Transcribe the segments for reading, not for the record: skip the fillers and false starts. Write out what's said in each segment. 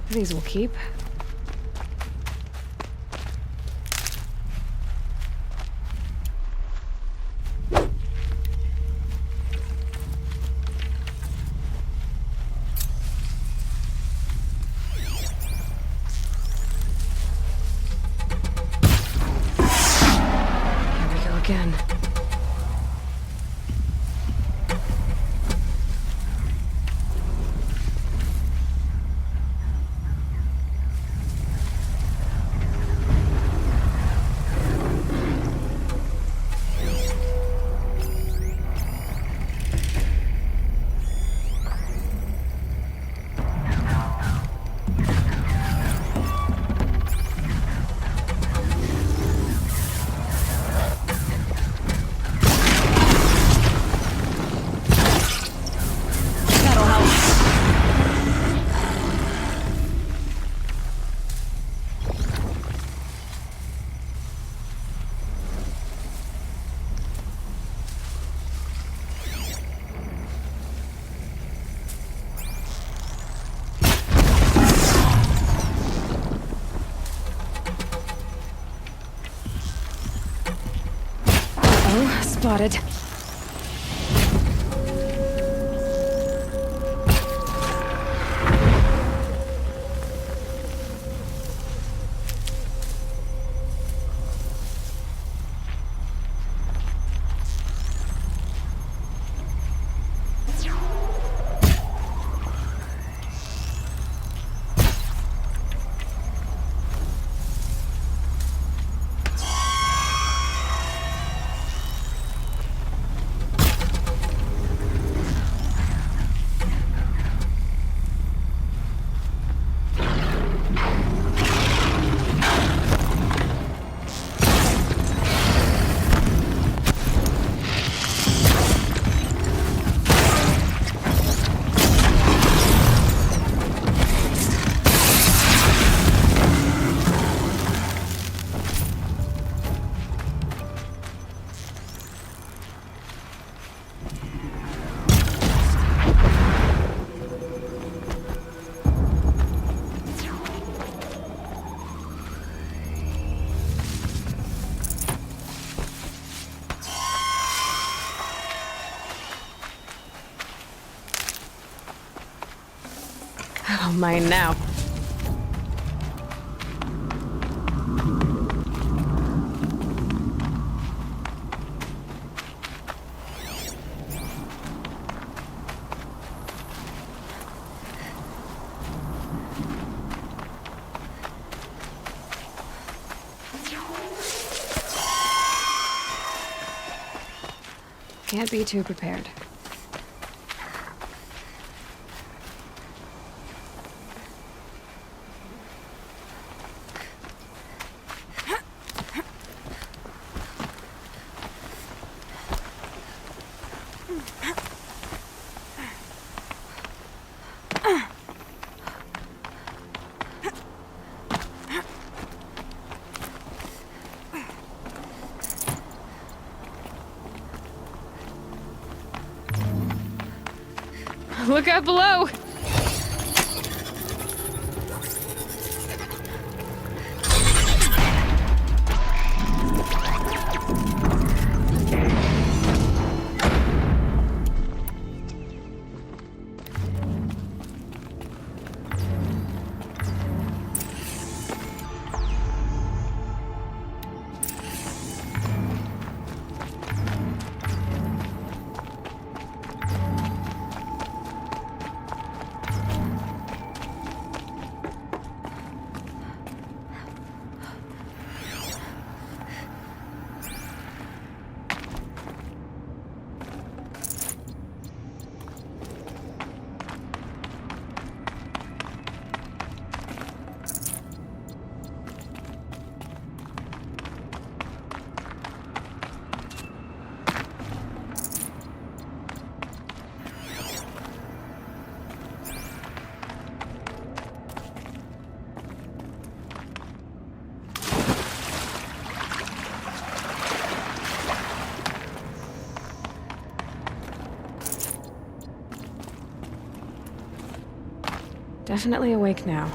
These will keep. Here we go again. Spotted. Oh, mine now. Can't be too prepared. Look out below! Definitely awake now.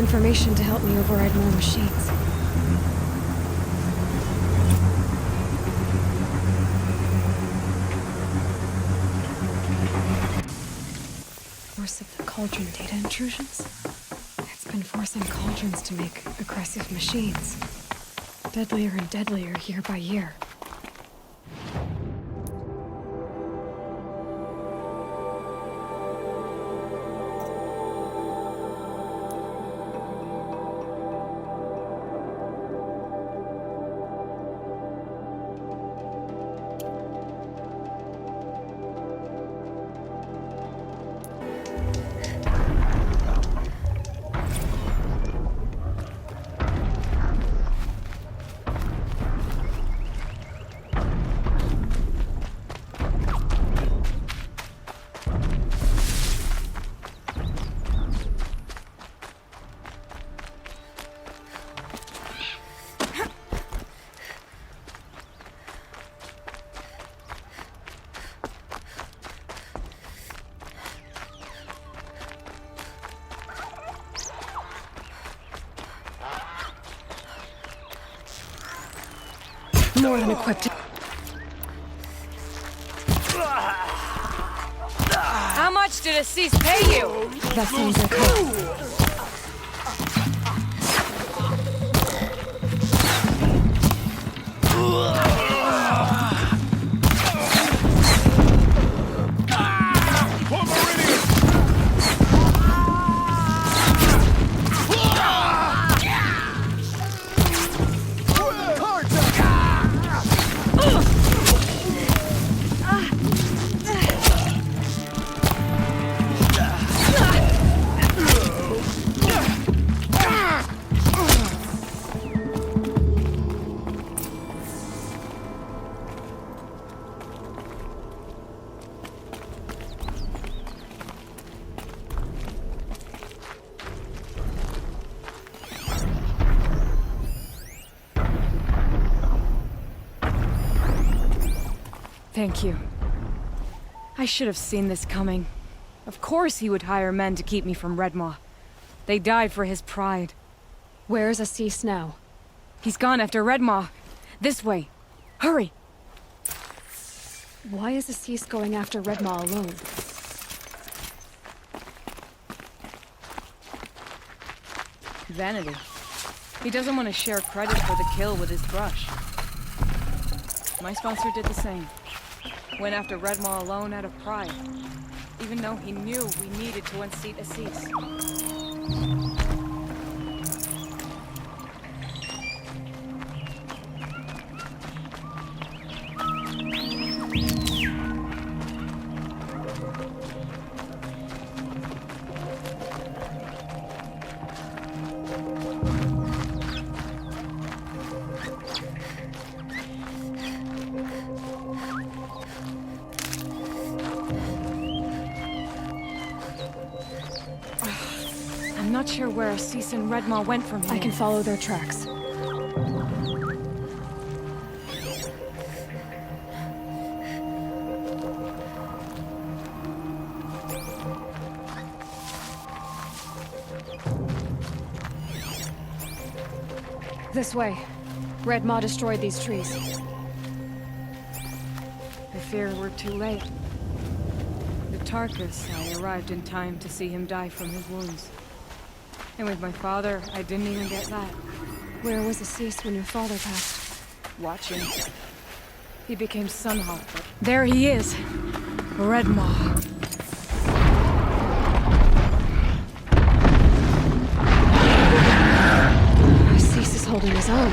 information to help me override more machines. Source of the Cauldron data intrusions? It's been forcing Cauldrons to make aggressive machines. Deadlier and deadlier year by year. More than equipped. How much did Assis pay you? That sounds like her. Thank you. I should have seen this coming. Of course he would hire men to keep me from Redmaw. They died for his pride. Where's Assis now? He's gone after Redmaw. This way. Hurry! Why is Assis going after Redmaw alone? Vanity. He doesn't want to share credit for the kill with his brush. My sponsor did the same. Went after Redmaw alone out of pride, even though he knew we needed to unseat Assis. I'm not sure where Assis and Redmaw went from here. I can follow their tracks. This way. Redmaw destroyed these trees. I fear we're too late. The Tarkus, I arrived in time to see him die from his wounds. And with my father, I didn't even get that. Where was Assis when your father passed? Watching. He became Sunhawk, but there he is. Redmaw. Assis is holding his own.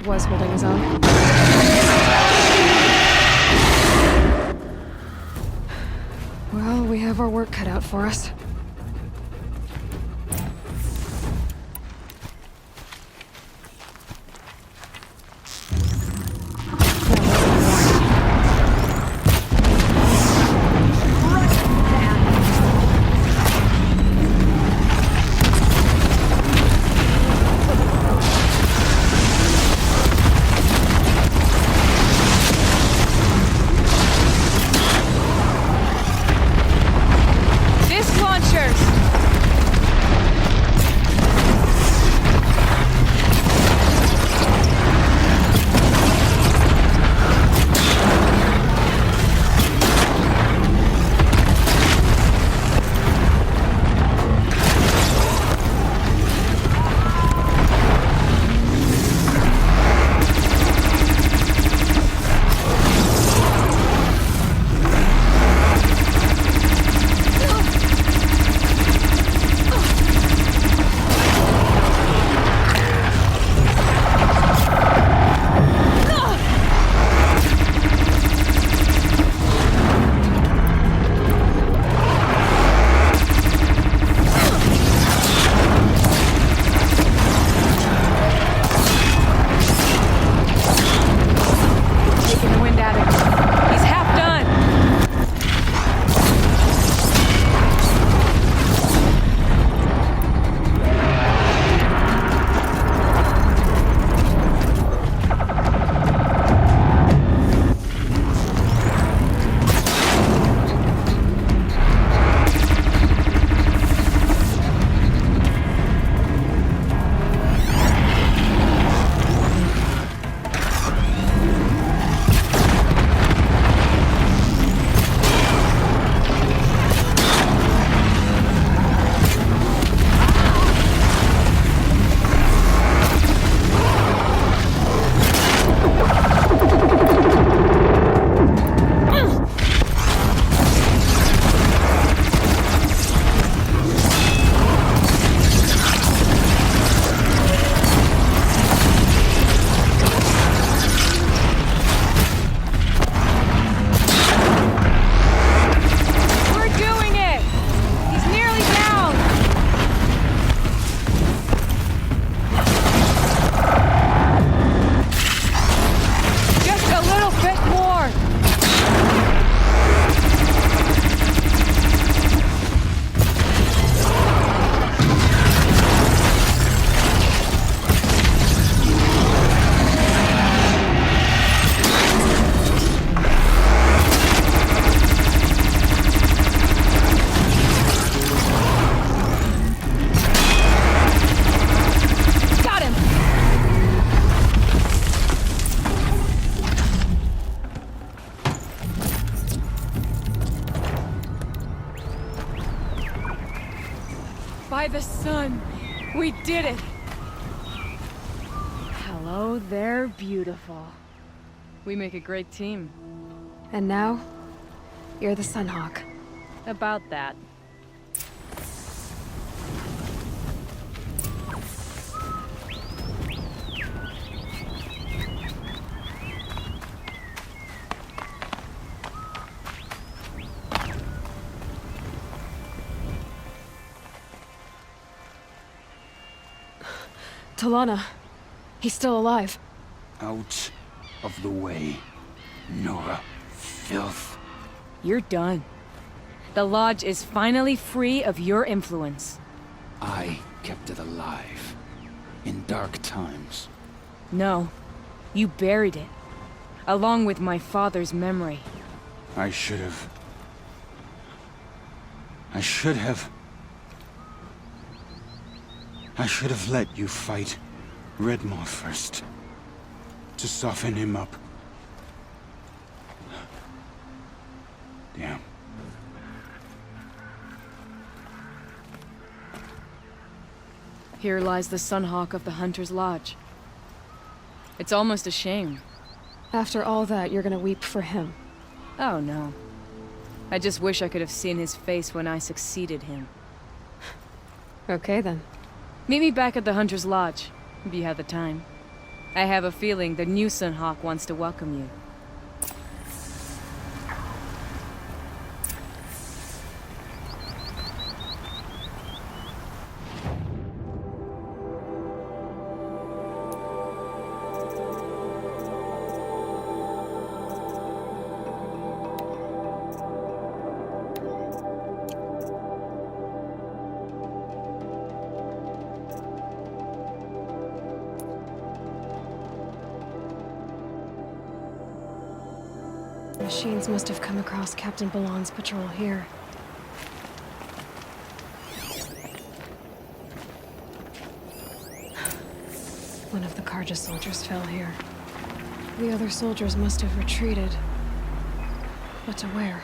Was holding his own. Well, we have our work cut out for us. We did it! Hello there, beautiful. We make a great team. And now, you're the Sunhawk. About that. Talana. He's still alive. Out of the way, Nora. Filth. You're done. The Lodge is finally free of your influence. I kept it alive. In dark times. No. You buried it. Along with my father's memory. I should have... I should have let you fight Redmaw first. To soften him up. Damn. Here lies the Sunhawk of the Hunter's Lodge. It's almost a shame. After all that, you're gonna weep for him. Oh no. I just wish I could have seen his face when I succeeded him. Okay then. Meet me back at the Hunter's Lodge, if you have the time. I have a feeling the new Sunhawk wants to welcome you. Machines must have come across Captain Ballon's patrol here. One of the Carja soldiers fell here. The other soldiers must have retreated. But to where?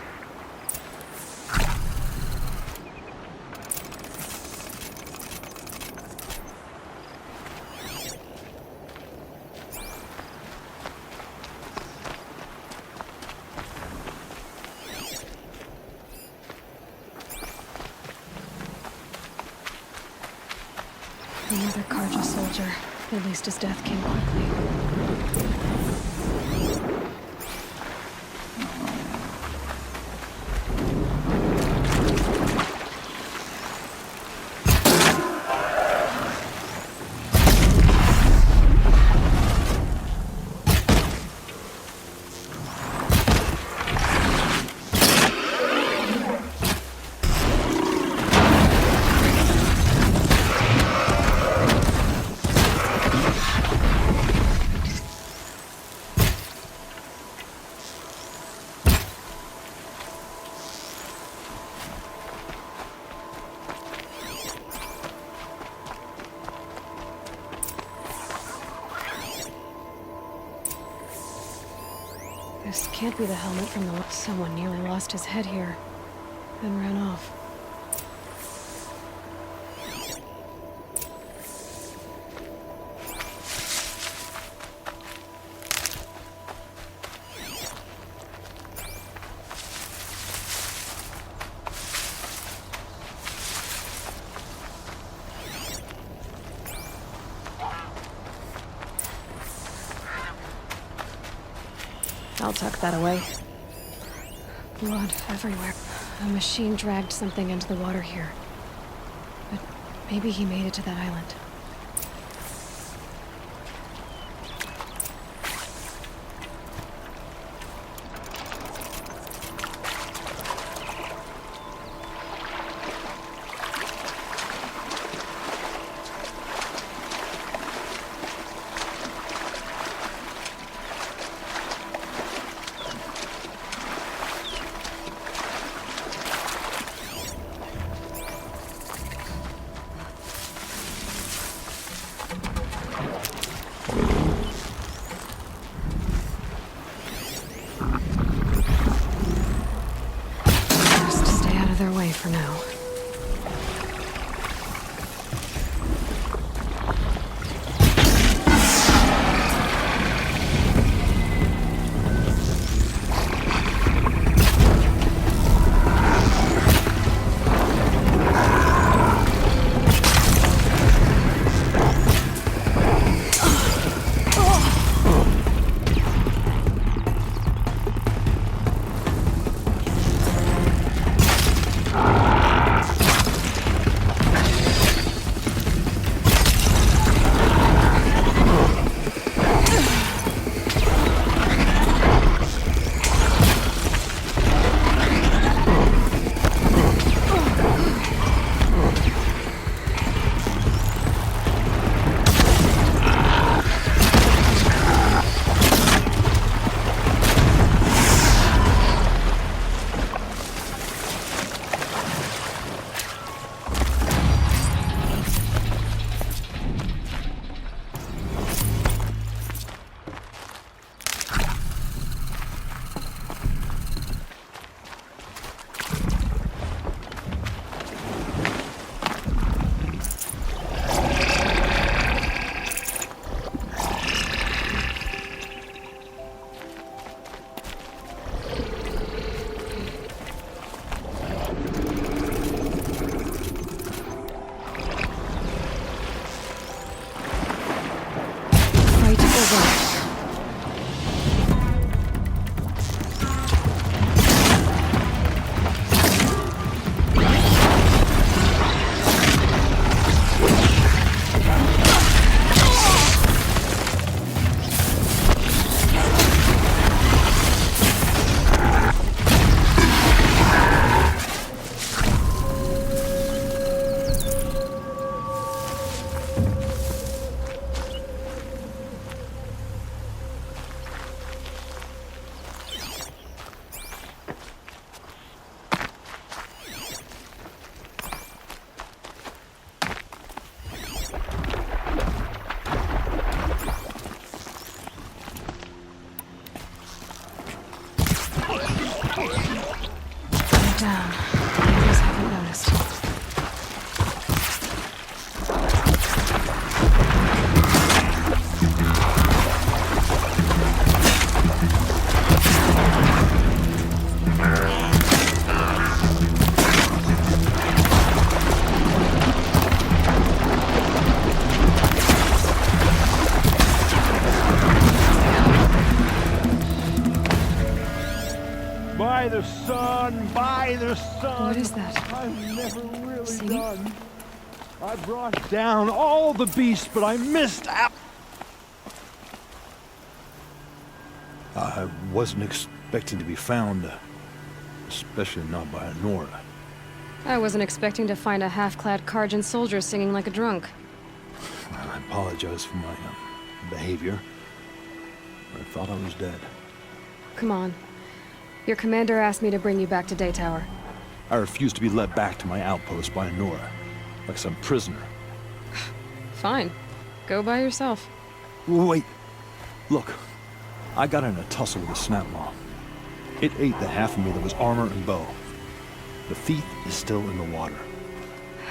Another Carja soldier. At least his death came quickly. This can't be the helmet from the... Someone nearly lost his head here, and ran off. I'll tuck that away. Blood everywhere. A machine dragged something into the water here. But maybe he made it to that island. the sun, by the sun. What is that? I'm never really Singing? done. I brought down all the beasts, but I missed out. I wasn't expecting to be found, especially not by Nora. I wasn't expecting to find a half-clad Carjan soldier singing like a drunk. I apologize for my behavior. I thought I was dead. Come on. Your commander asked me to bring you back to Daytower. I refused to be led back to my outpost by Nora, like some prisoner. Fine. Go by yourself. Wait. Look. I got in a tussle with a snapmaw. It ate the half of me that was armor and bow. The thief is still in the water.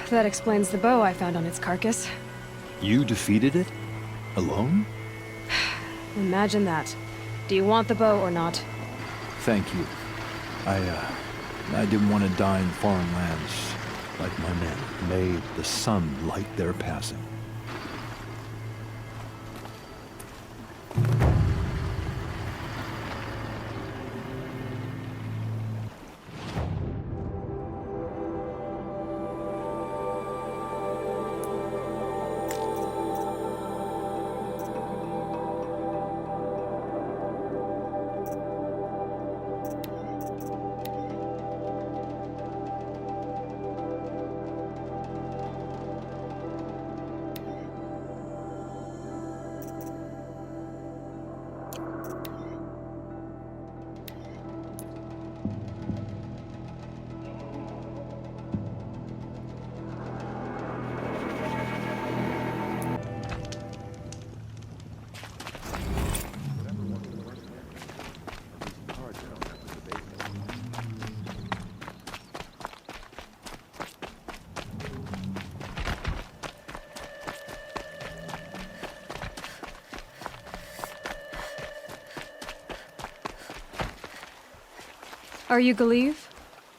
That explains the bow I found on its carcass. You defeated it? Alone? Imagine that. Do you want the bow or not? Thank you. I didn't want to die in foreign lands like my men. May the sun light their passing. Are you Galeev?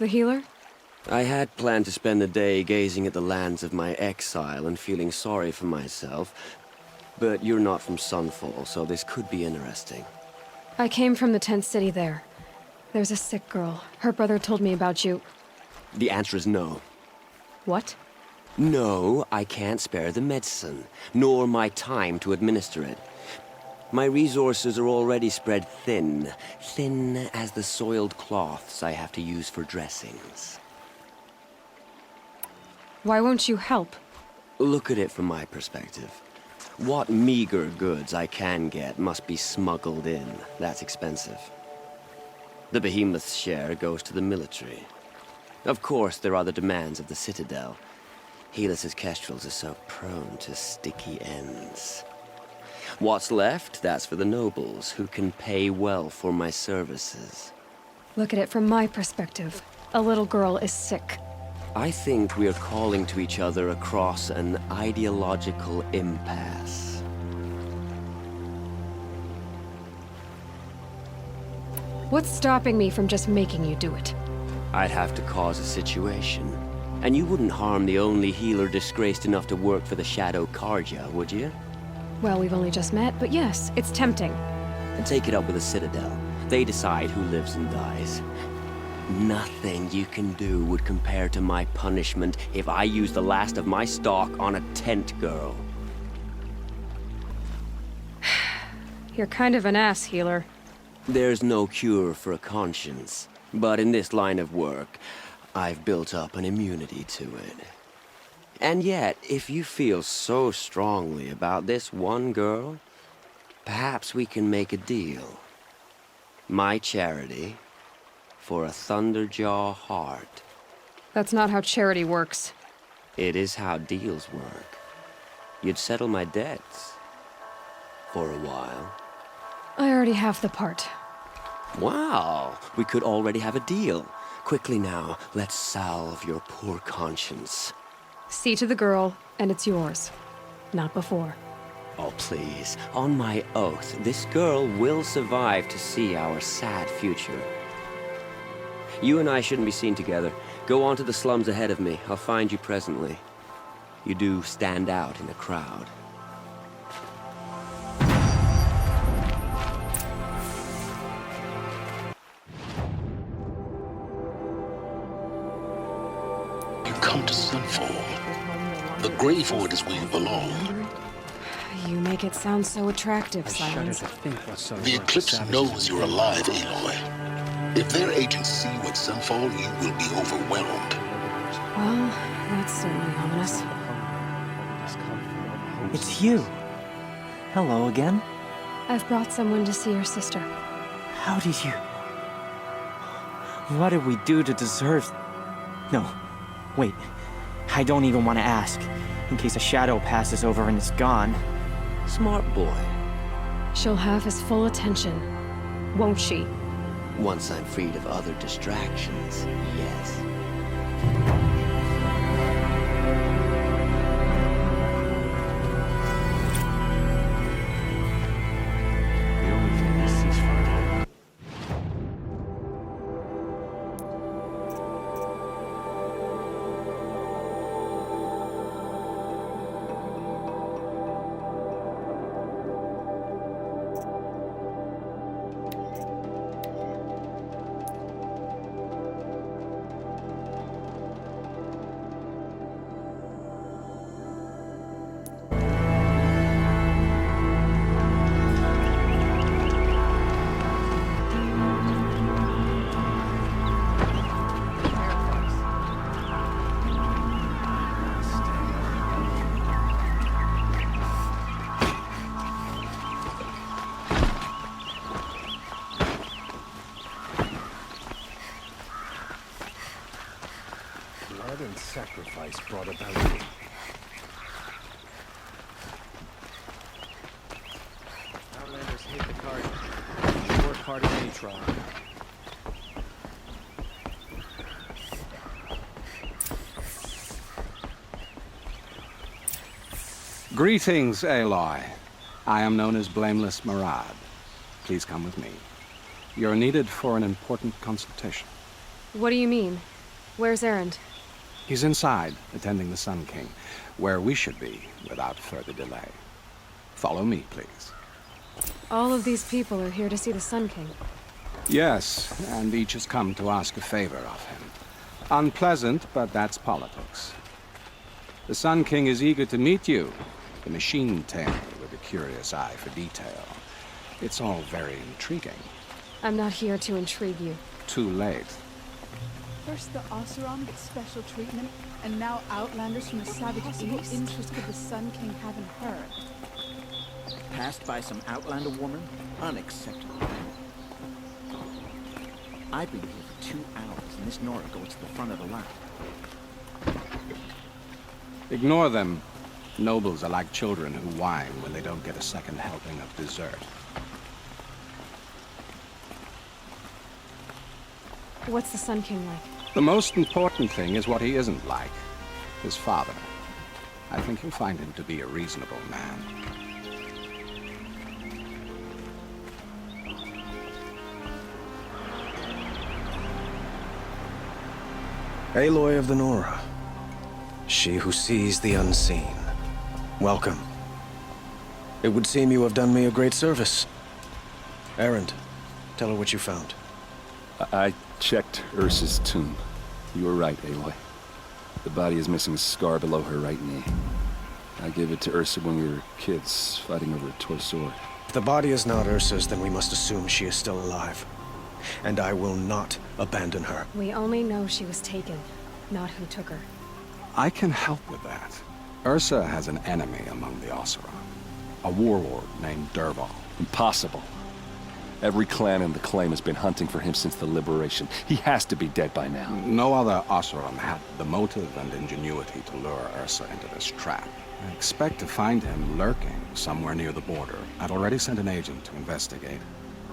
The healer? I had planned to spend the day gazing at the lands of my exile and feeling sorry for myself, but you're not from Sunfall, so this could be interesting. I came from the tent city there. There's a sick girl. Her brother told me about you. The answer is no. What? No, I can't spare the medicine, nor my time to administer it. My resources are already spread thin, thin as the soiled cloths I have to use for dressings. Why won't you help? Look at it from my perspective. What meager goods I can get must be smuggled in. That's expensive. The behemoth's share goes to the military. Of course, there are the demands of the Citadel. Helis's kestrels are so prone to sticky ends. What's left, that's for the nobles, who can pay well for my services. Look at it from my perspective. A little girl is sick. I think we're calling to each other across an ideological impasse. What's stopping me from just making you do it? I'd have to cause a situation. And you wouldn't harm the only healer disgraced enough to work for the Shadow Carja, would you? Well, we've only just met, but yes, it's tempting. And take it up with the Citadel. They decide who lives and dies. Nothing you can do would compare to my punishment if I use the last of my stock on a tent girl. You're kind of an ass, healer. There's no cure for a conscience, but in this line of work, I've built up an immunity to it. And yet, if you feel so strongly about this one girl, perhaps we can make a deal. My charity for a Thunderjaw heart. That's not how charity works. It is how deals work. You'd settle my debts. For a while. I already have the part. Wow, we could already have a deal. Quickly now, let's salve your poor conscience. See to the girl, and it's yours. Not before. Oh, please. On my oath, this girl will survive to see our sad future. You and I shouldn't be seen together. Go on to the slums ahead of me. I'll find you presently. You do stand out in a crowd. come to Sunfall. The grave hoard is where you belong. You make it sound so attractive, Silence. The Eclipse knows you're alive, Aloy. If their agents see you at Sunfall, you will be overwhelmed. Well, that's certainly ominous. It's you. Hello again. I've brought someone to see your sister. How did you... What did we do to deserve... No, wait. I don't even want to ask, in case a shadow passes over and it's gone. Smart boy. She'll have his full attention, won't she? Once I'm freed of other distractions, yes. The only thing is ceasefire. Blood and sacrifice brought about it. Outlanders hate the card. Work hard in any trial. Greetings, Aloy. I am known as Blameless Marad. Please come with me. You're needed for an important consultation. What do you mean? Where's Erend? He's inside, attending the Sun King, where we should be without further delay. Follow me, please. All of these people are here to see the Sun King. Yes, and each has come to ask a favor of him. Unpleasant, but that's politics. The Sun King is eager to meet you, the machine tamer with a curious eye for detail. It's all very intriguing. I'm not here to intrigue you. Too late. First the Oseram get special treatment, and now Outlanders from the Savage East. What interest could the Sun King have in her? Passed by some Outlander woman? Unacceptable. I've been here for 2 hours, and this Nora goes to the front of the line. Ignore them. Nobles are like children who whine when they don't get a second helping of dessert. What's the Sun King like? The most important thing is what he isn't like. His father. I think you'll find him to be a reasonable man. Aloy of the Nora. She who sees the unseen. Welcome. It would seem you have done me a great service. Erend, tell her what you found. I checked Ursa's tomb. You were right, Aloy. The body is missing a scar below her right knee. I gave it to Ursa when we were kids, fighting over a toy sword. If the body is not Ursa's, then we must assume she is still alive. And I will not abandon her. We only know she was taken, not who took her. I can help with that. Ursa has an enemy among the Oseram. A warlord named Dervahl. Impossible. Every clan in the claim has been hunting for him since the liberation. He has to be dead by now. No other Oseram had the motive and ingenuity to lure Ursa into this trap. I expect to find him lurking somewhere near the border. I'd already sent an agent to investigate.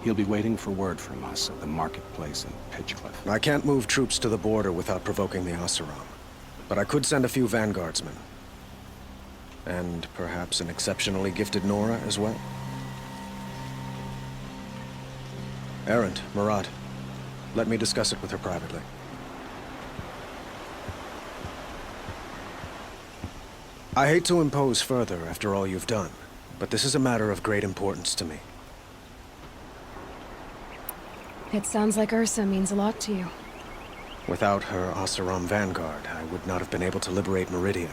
He'll be waiting for word from us at the marketplace in Pitchcliff. I can't move troops to the border without provoking the Oseram. But I could send a few vanguardsmen. And perhaps an exceptionally gifted Nora as well. Erend, Marad, let me discuss it with her privately. I hate to impose further after all you've done, but this is a matter of great importance to me. It sounds like Ursa means a lot to you. Without her Oseram vanguard, I would not have been able to liberate Meridian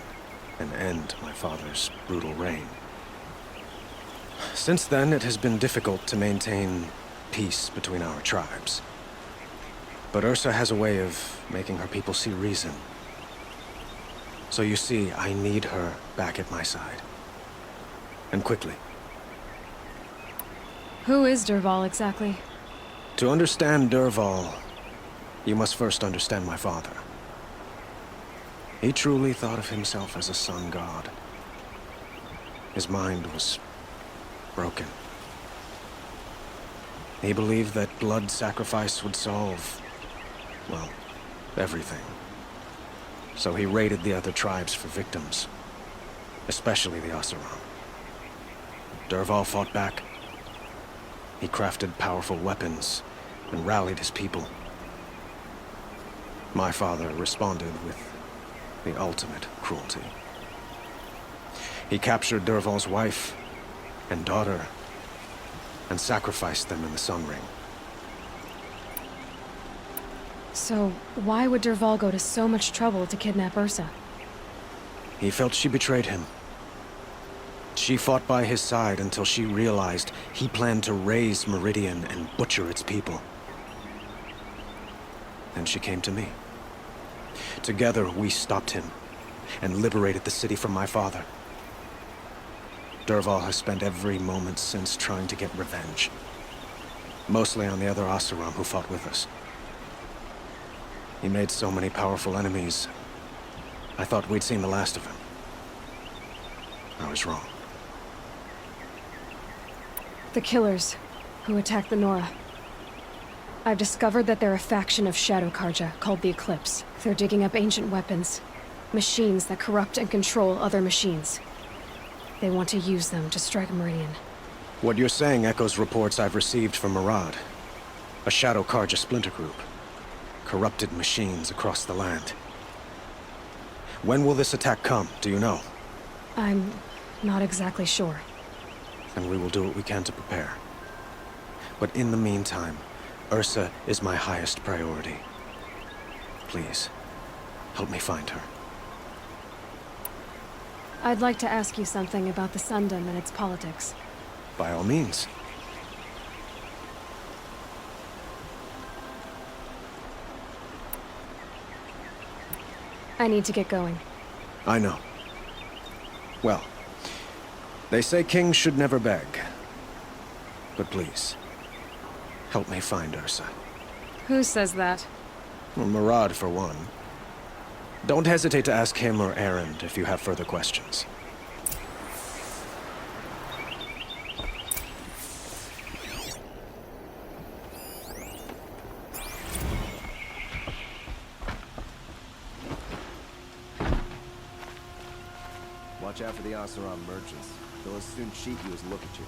and end my father's brutal reign. Since then, it has been difficult to maintain peace between our tribes. But Ursa has a way of making her people see reason. So you see, I need her back at my side. And quickly. Who is Dervahl exactly? To understand Dervahl, you must first understand my father. He truly thought of himself as a sun god. His mind was broken. He believed that blood sacrifice would solve, well, everything. So he raided the other tribes for victims, especially the Oseram. Dervahl fought back. He crafted powerful weapons and rallied his people. My father responded with the ultimate cruelty. He captured Dervahl's wife and daughter and sacrificed them in the Sun Ring. So, why would Dervahl go to so much trouble to kidnap Ursa? He felt she betrayed him. She fought by his side until she realized he planned to raise Meridian and butcher its people. Then she came to me. Together, we stopped him and liberated the city from my father. Dervahl has spent every moment since trying to get revenge. Mostly on the other Oseram who fought with us. He made so many powerful enemies, I thought we'd seen the last of him. I was wrong. The killers who attacked the Nora. I've discovered that they're a faction of Shadow Karja called the Eclipse. They're digging up ancient weapons, machines that corrupt and control other machines. They want to use them to strike Meridian. What you're saying echoes reports I've received from Murad, a Shadow Karja splinter group. Corrupted machines across the land. When will this attack come, do you know? I'm not exactly sure. And we will do what we can to prepare. But in the meantime, Ursa is my highest priority. Please, help me find her. I'd like to ask you something about the Sundom and its politics. By all means. I need to get going. I know. Well, they say kings should never beg. But please, help me find Ursa. Who says that? Well, Murad, for one. Don't hesitate to ask him or Erend if you have further questions. Watch out for the Oseram merchants. They'll as soon cheat you as look at you.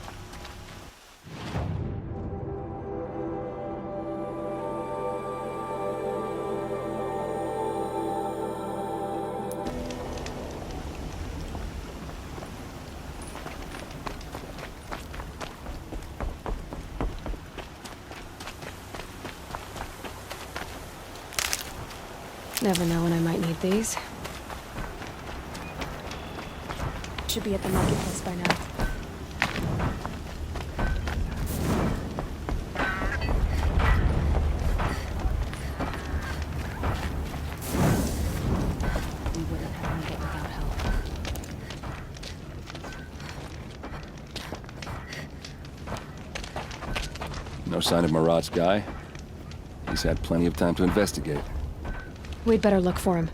Never know when I might need these. Should be at the marketplace by now. We wouldn't have made it without help. No sign of Murad's guy. He's had plenty of time to investigate. We'd better look for him.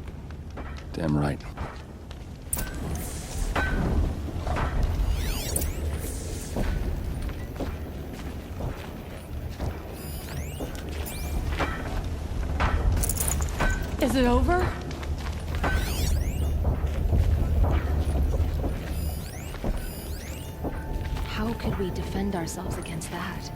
Damn right. Is it over? How could we defend ourselves against that?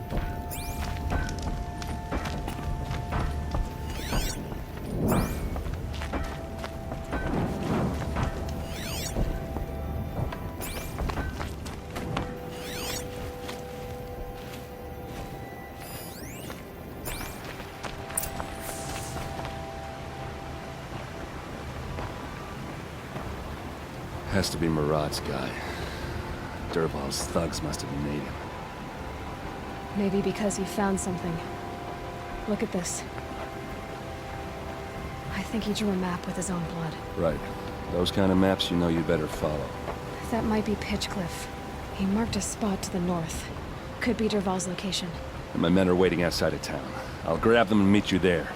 Has to be Murad's guy. Dervahl's thugs must have made him. Maybe because he found something. Look at this. I think he drew a map with his own blood. Right. Those kind of maps you know you better follow. That might be Pitchcliff. He marked a spot to the north. Could be Dervahl's location. And my men are waiting outside of town. I'll grab them and meet you there.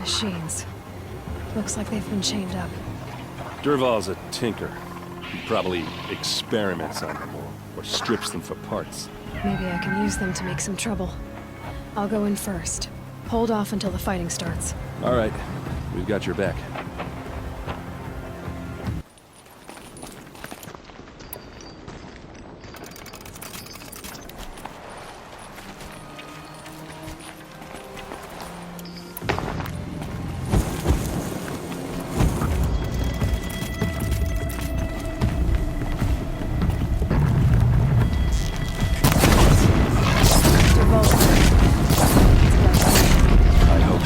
Machines. Looks like they've been chained up. Dervahl's a tinker. He probably experiments on them or strips them for parts. Maybe I can use them to make some trouble. I'll go in first. Hold off until the fighting starts. All right. We've got your back. I hope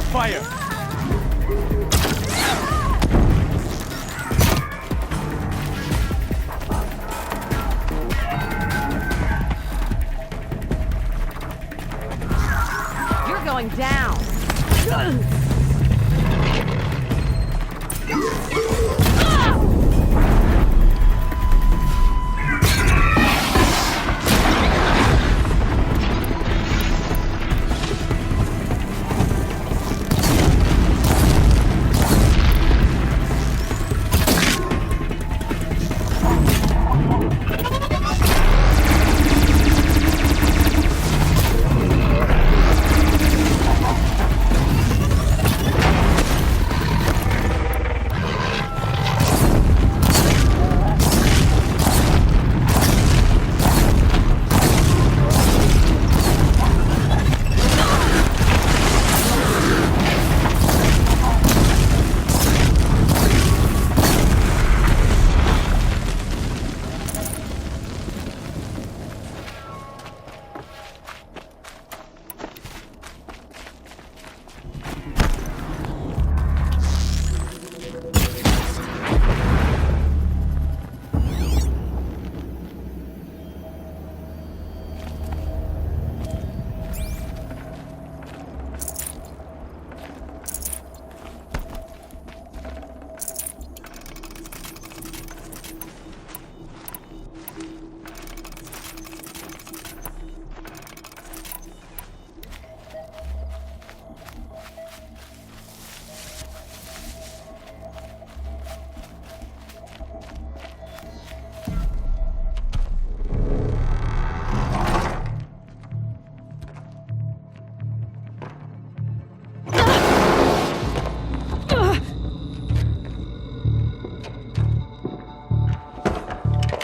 fire! You're going down!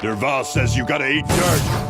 Dervahl says you gotta eat dirt.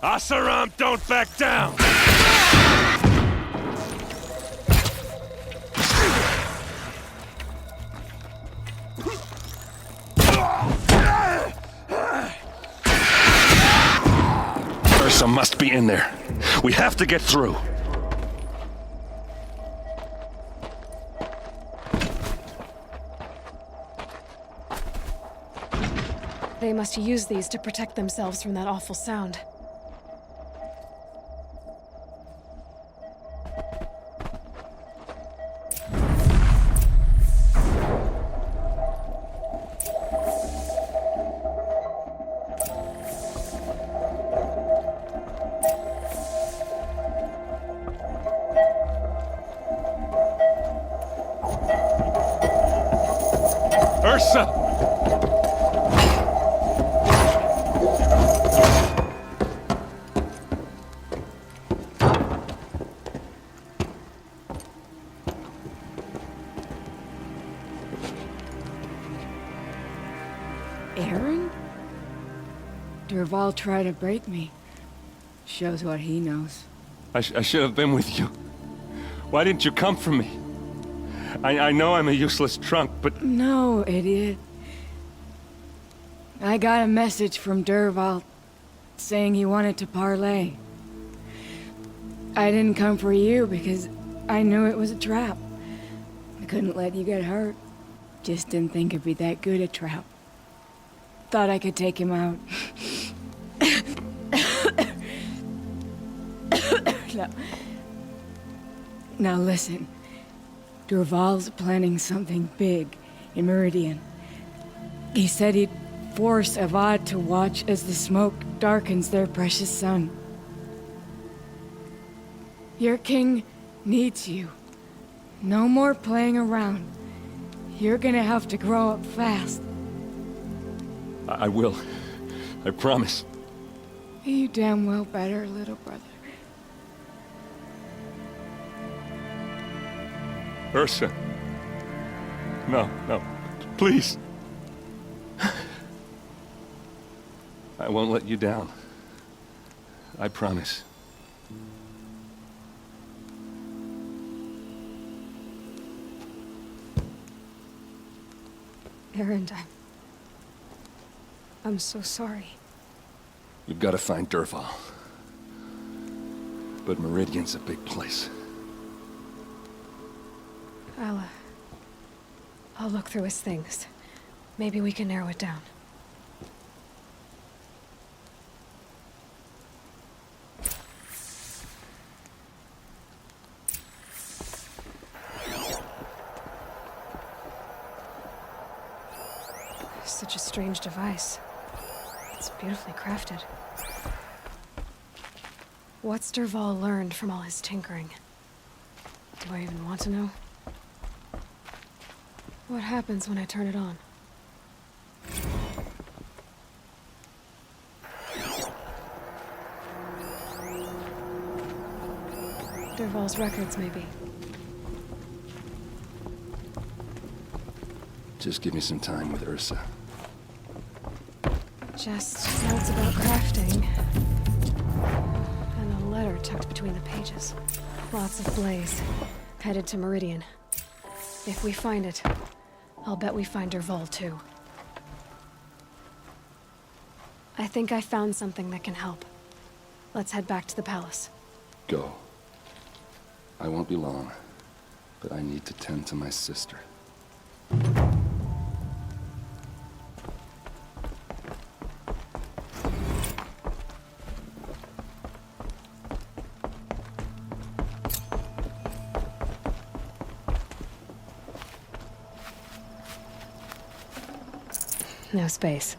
Asaram, don't back down! Ursa must be in there. We have to get through. They must use these to protect themselves from that awful sound. Ursa! Aaron? Dervahl tried to break me. Shows what he knows. I should have been with you. Why didn't you come for me? I know I'm a useless trunk, but... No, idiot. I got a message from Dervahl saying he wanted to parlay. I didn't come for you because I knew it was a trap. I couldn't let you get hurt. Just didn't think it'd be that good a trap. Thought I could take him out. Now listen. Dervahl's planning something big in Meridian. He said he'd force Avad to watch as the smoke darkens their precious sun. Your king needs you. No more playing around. You're gonna have to grow up fast. I will. I promise. You damn well better, little brother. Ursa. No, please. I won't let you down. I promise. Aaron, I'm so sorry. We've got to find Dervahl. But Meridian's a big place. I'll look through his things. Maybe we can narrow it down. Such a strange device. It's beautifully crafted. What's Dervahl learned from all his tinkering? Do I even want to know? What happens when I turn it on? Dervahl's records, maybe. Just give me some time with Ursa. Just notes about crafting. And a letter tucked between the pages. Lots of blaze. Headed to Meridian. If we find it, I'll bet we find Dervahl too. I think I found something that can help. Let's head back to the palace. Go. I won't be long, but I need to tend to my sister. No space.